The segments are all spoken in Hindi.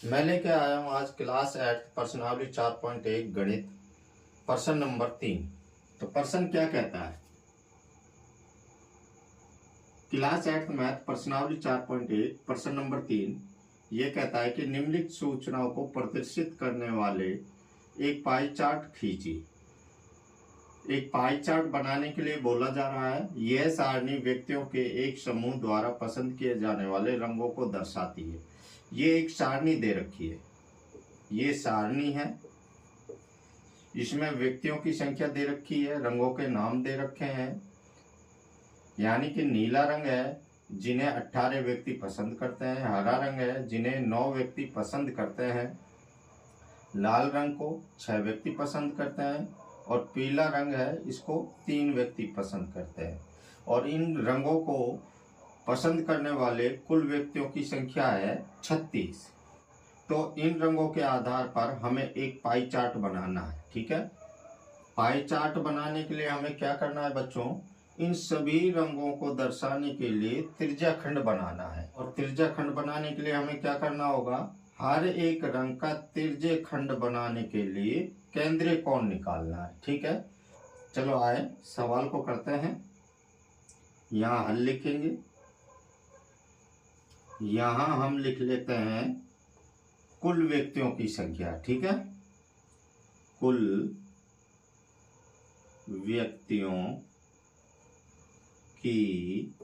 मैं लेके आया हूँ आज क्लास 8 प्रश्नावली 4.1 गणित प्रश्न नंबर 3। तो प्रश्न क्या कहता है? क्लास 8 मैथ प्रश्नावली 4.1 प्रश्न नंबर 3 ये कहता है कि निम्नलिखित सूचनाओं को प्रदर्शित करने वाले एक पाई चार्ट खींचिए। एक पाई चार्ट बनाने के लिए बोला जा रहा है। यह सारणी व्यक्तियों के एक समूह द्वारा पसंद किए जाने वाले रंगों को दर्शाती है। ये एक सारणी दे रखी है, ये सारणी है, इसमें व्यक्तियों की संख्या दे रखी है, रंगों के नाम दे रखे हैं। यानी कि नीला रंग है जिन्हें 18 व्यक्ति पसंद करते हैं, हरा रंग है जिन्हें 9 व्यक्ति पसंद करते हैं, लाल रंग को 6 व्यक्ति पसंद करते हैं और पीला रंग है इसको 3 व्यक्ति पसंद करते हैं। और इन रंगों को पसंद करने वाले कुल व्यक्तियों की संख्या है 36। तो इन रंगों के आधार पर हमें एक पाई चार्ट बनाना है। ठीक है, पाई चार्ट बनाने के लिए हमें क्या करना है बच्चों? इन सभी रंगों को दर्शाने के लिए त्रिज्याखंड बनाना है। और त्रिज्याखंड बनाने के लिए हमें क्या करना होगा? हर एक रंग का त्रिज्याखंड बनाने के लिए केंद्रीय कोण निकालना है। ठीक है, चलो आए सवाल को करते हैं। यहाँ हल लिखेंगे, यहाँ हम लिख लेते हैं कुल व्यक्तियों की संख्या। ठीक है, कुल व्यक्तियों की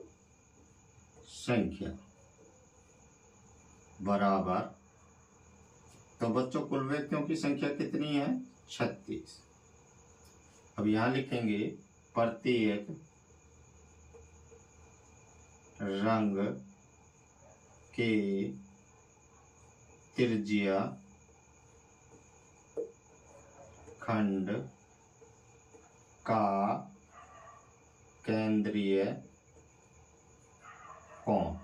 संख्या बराबर, तो बच्चों कुल व्यक्तियों की संख्या कितनी है? 36। अब यहां लिखेंगे प्रत्येक रंग के त्रिज्या खंड का केंद्रीय कोण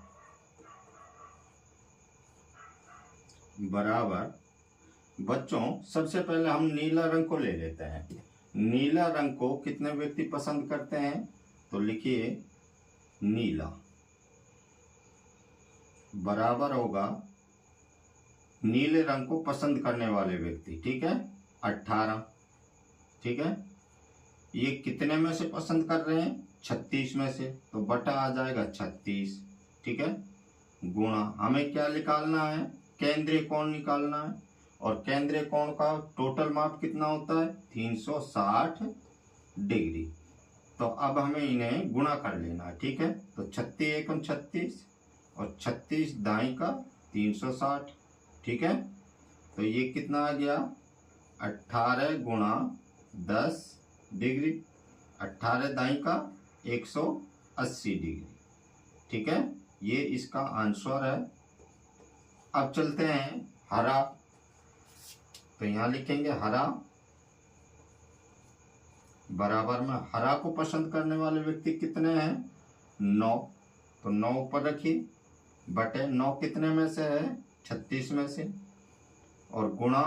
बराबर। बच्चों सबसे पहले हम नीला रंग को ले लेते हैं। नीला रंग को कितने व्यक्ति पसंद करते हैं? तो लिखिए नीला बराबर होगा नीले रंग को पसंद करने वाले व्यक्ति। ठीक है, 18। ठीक है, ये कितने में से पसंद कर रहे हैं? 36 में से, तो बटा आ जाएगा 36। ठीक है, गुणा हमें क्या निकालना है? केंद्रीय कोण निकालना है। और केंद्रीय कोण का टोटल माप कितना होता है? 360 डिग्री। तो अब हमें इन्हें गुणा कर लेना है। ठीक है, तो 36 एकम 36 और 36 दाई का 360। ठीक है, तो ये कितना आ गया? 18 गुणा 10 डिग्री, 18 दाई का 180 डिग्री। ठीक है, ये इसका आंसर है। अब चलते हैं हरा, तो यहां लिखेंगे हरा बराबर में हरा को पसंद करने वाले व्यक्ति कितने हैं? 9। तो 9 ऊपर रखिए, बटे 9 कितने में से है? 36 में से, और गुणा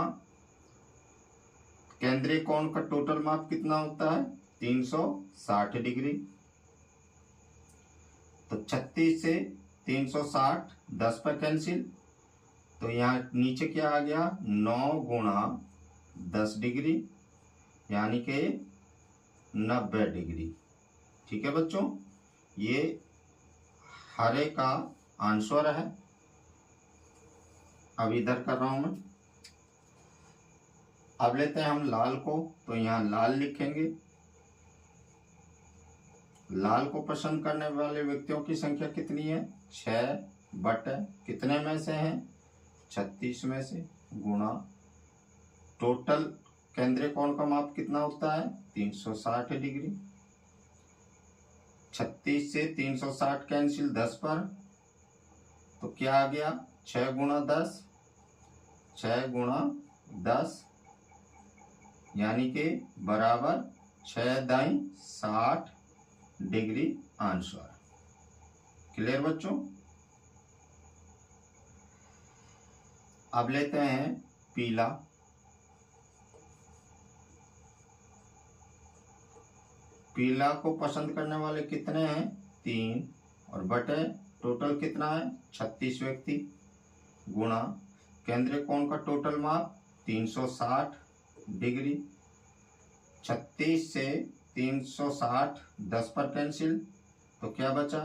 केंद्रीय कोण का टोटल माप कितना होता है? 360 डिग्री। तो 36 से 360 10 पर कैंसिल, तो यहाँ नीचे क्या आ गया? 9 गुणा 10 डिग्री यानी कि 90 डिग्री। ठीक है बच्चों, ये हरे का आंसर है। अब इधर कर रहा हूं मैं। अब लेते हैं हम लाल को, तो यहाँ लाल लिखेंगे। लाल को पसंद करने वाले व्यक्तियों की संख्या कितनी है? 6 बटे कितने में से है? 36 में से, गुणा टोटल केंद्रीय कोण का माप कितना होता है? 360 डिग्री। 36 से 360 कैंसिल 10 पर, तो क्या आ गया? 6 गुणा 10, 6 गुणा 10 यानी कि बराबर 6 दाई 60 डिग्री आंसर। क्लियर बच्चों? अब लेते हैं पीला। पीला को पसंद करने वाले कितने हैं? 3 और बटे टोटल कितना है? 36 व्यक्ति, गुणा केंद्रीय कोण का टोटल माप 360 डिग्री। 36 से 360 10 पर कैंसिल, तो क्या बचा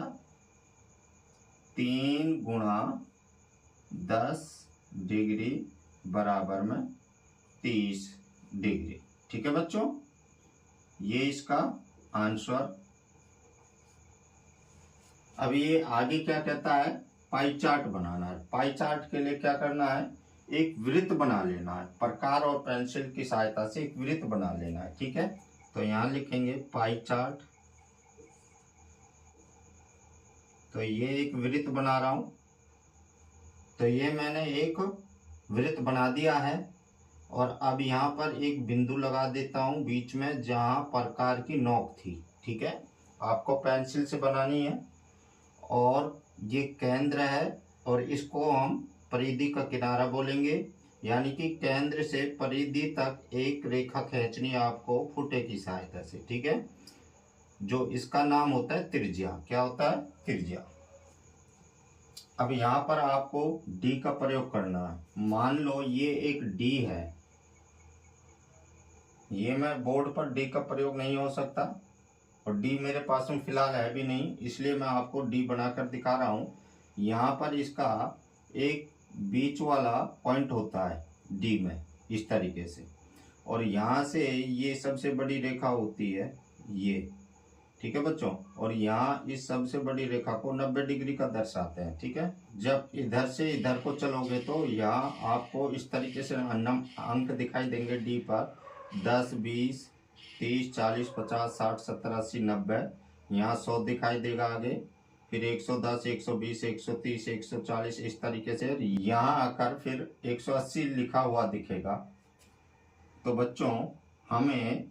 3 गुणा 10 डिग्री बराबर में 30 डिग्री। ठीक है बच्चों, ये इसका आंसर। अब ये आगे क्या कहता है, पाई चार्ट बनाना है। पाई चार्ट के लिए क्या करना है, एक वृत्त बना लेना है। प्रकार और पेंसिल की सहायता से एक वृत्त बना लेना है। ठीक है, तो यहां लिखेंगे पाई चार्ट। तो ये एक वृत्त बना रहा हूं। तो ये मैंने एक वृत्त बना दिया है और अब यहाँ पर एक बिंदु लगा देता हूं बीच में जहां प्रकार की नोक थी। ठीक है, आपको पेंसिल से बनानी है। और ये केंद्र है और इसको हम परिधि का किनारा बोलेंगे, यानी कि केंद्र से परिधि तक एक रेखा खींचनी है आपको फुटे की सहायता से। ठीक है, जो इसका नाम होता है त्रिज्या। क्या होता है, त्रिज्या। अब यहाँ पर आपको डी का प्रयोग करना है। मान लो ये एक डी है, ये मैं बोर्ड पर डी का प्रयोग नहीं हो सकता और डी मेरे पास में फिलहाल है भी नहीं, इसलिए मैं आपको डी बनाकर दिखा रहा हूँ। यहाँ पर इसका एक बीच वाला पॉइंट होता है डी में इस तरीके से, और यहाँ से ये सबसे बड़ी रेखा होती है ये। ठीक है बच्चों, और यहाँ इस सबसे बड़ी रेखा को 90 डिग्री का दर्शाते हैं। ठीक है, जब इधर से इधर को चलोगे तो यहाँ आपको इस तरीके से अंक दिखाई देंगे डी पर 10 20 30 40 50 60 70 80 90। यहाँ 100 दिखाई देगा आगे, फिर 110 120 130 140 इस तरीके से। यहाँ आकर फिर 180 लिखा हुआ दिखेगा। तो बच्चों हमें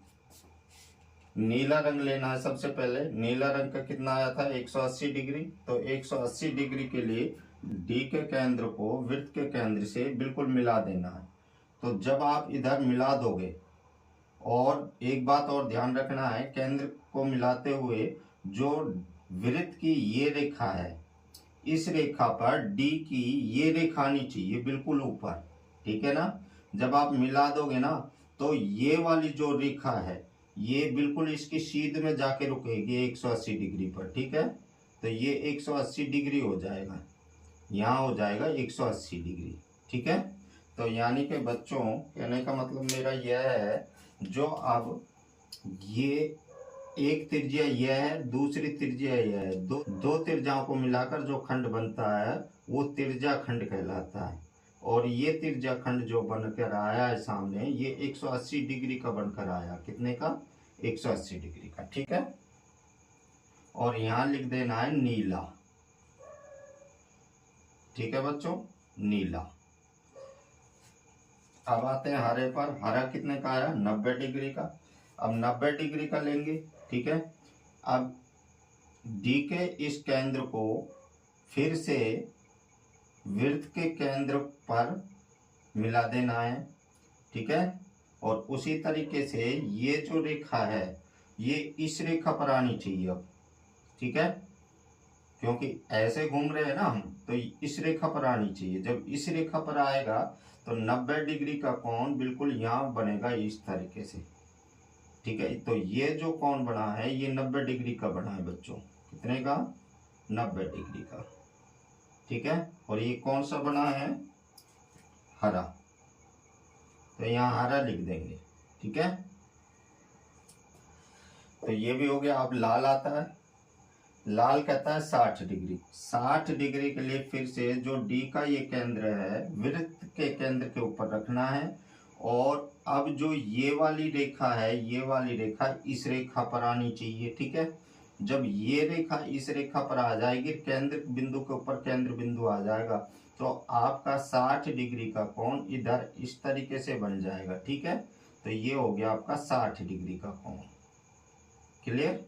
नीला रंग लेना है। सबसे पहले नीला रंग का कितना आया था, 180 डिग्री। तो 180 डिग्री के लिए डी के केंद्र को वृत्त के केंद्र से बिल्कुल मिला देना है। तो जब आप इधर मिला दोगे, और एक बात और ध्यान रखना है, केंद्र को मिलाते हुए जो वृत्त की ये रेखा है, इस रेखा पर डी की ये रेखा आनी चाहिए बिल्कुल ऊपर। ठीक है ना, जब आप मिला दोगे ना तो ये वाली जो रेखा है ये बिल्कुल इसकी सीध में जाके रुकेगी 180 डिग्री पर। ठीक है, तो ये 180 डिग्री हो जाएगा, यहाँ हो जाएगा 180 डिग्री। ठीक है, तो यानी कि बच्चों कहने का मतलब मेरा यह है, जो अब ये एक त्रिज्या यह है, दूसरी त्रिज्या यह है, दो त्रिज्याओं को मिलाकर जो खंड बनता है वो त्रिज्या खंड कहलाता है। और ये त्रिज्या खंड जो बनकर आया है सामने, ये 180 डिग्री का बनकर आया। कितने का, 180 डिग्री का। ठीक है, और यहाँ लिख देना है नीला। ठीक है बच्चों, नीला। अब आते हैं हरे पर। हरा कितने का आया, 90 डिग्री का। अब 90 डिग्री का लेंगे। ठीक है, अब डी के इस केंद्र को फिर से वृत्त के केंद्र पर मिला देना है। ठीक है, और उसी तरीके से ये जो रेखा है ये इस रेखा पर आनी चाहिए अब। ठीक है, क्योंकि ऐसे घूम रहे हैं ना हम, तो इस रेखा पर आनी चाहिए। जब इस रेखा पर आएगा तो 90 डिग्री का कोण बिल्कुल यहाँ बनेगा इस तरीके से। ठीक है, तो ये जो कोण बना है ये 90 डिग्री का बना है बच्चों। कितने का, 90 डिग्री का। ठीक है, और ये कौन सा बना है, हरा। तो यहाँ हरा लिख देंगे। ठीक है, तो ये भी हो गया। अब लाल आता है। लाल कहता है 60 डिग्री। 60 डिग्री के लिए फिर से जो डी का ये केंद्र है वृत्त के केंद्र के ऊपर रखना है, और अब जो ये वाली रेखा है ये वाली रेखा इस रेखा पर आनी चाहिए। ठीक है, जब ये रेखा इस रेखा पर आ जाएगी, केंद्र बिंदु के ऊपर केंद्र बिंदु आ जाएगा, तो आपका 60 डिग्री का कोण इधर इस तरीके से बन जाएगा। ठीक है, तो ये हो गया आपका 60 डिग्री का कोण। क्लियर,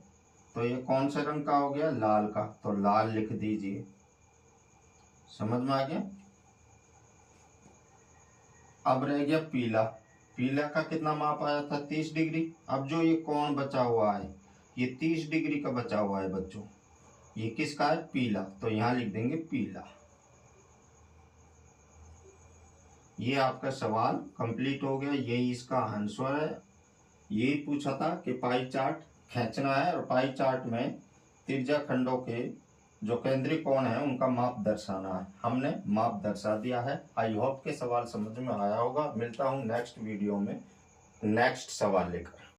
तो ये कौन सा रंग का हो गया, लाल का। तो लाल लिख दीजिए। समझ में आ गया। अब रह गया पीला। पीला का कितना माप आया था, 30 डिग्री। अब जो ये कोण बचा हुआ है ये 30 डिग्री का बचा हुआ है बच्चों। ये किसका है, पीला। तो यहां लिख देंगे पीला। ये आपका सवाल कंप्लीट हो गया, यही इसका आंसर है। यही पूछा था कि पाई चार्ट खींचना है और पाई चार्ट में त्रिज्या खंडों के जो केंद्रीय कोण है उनका माप दर्शाना है। हमने माप दर्शा दिया है। आई होप के सवाल समझ में आया होगा। मिलता हूँ नेक्स्ट वीडियो में नेक्स्ट सवाल लेकर।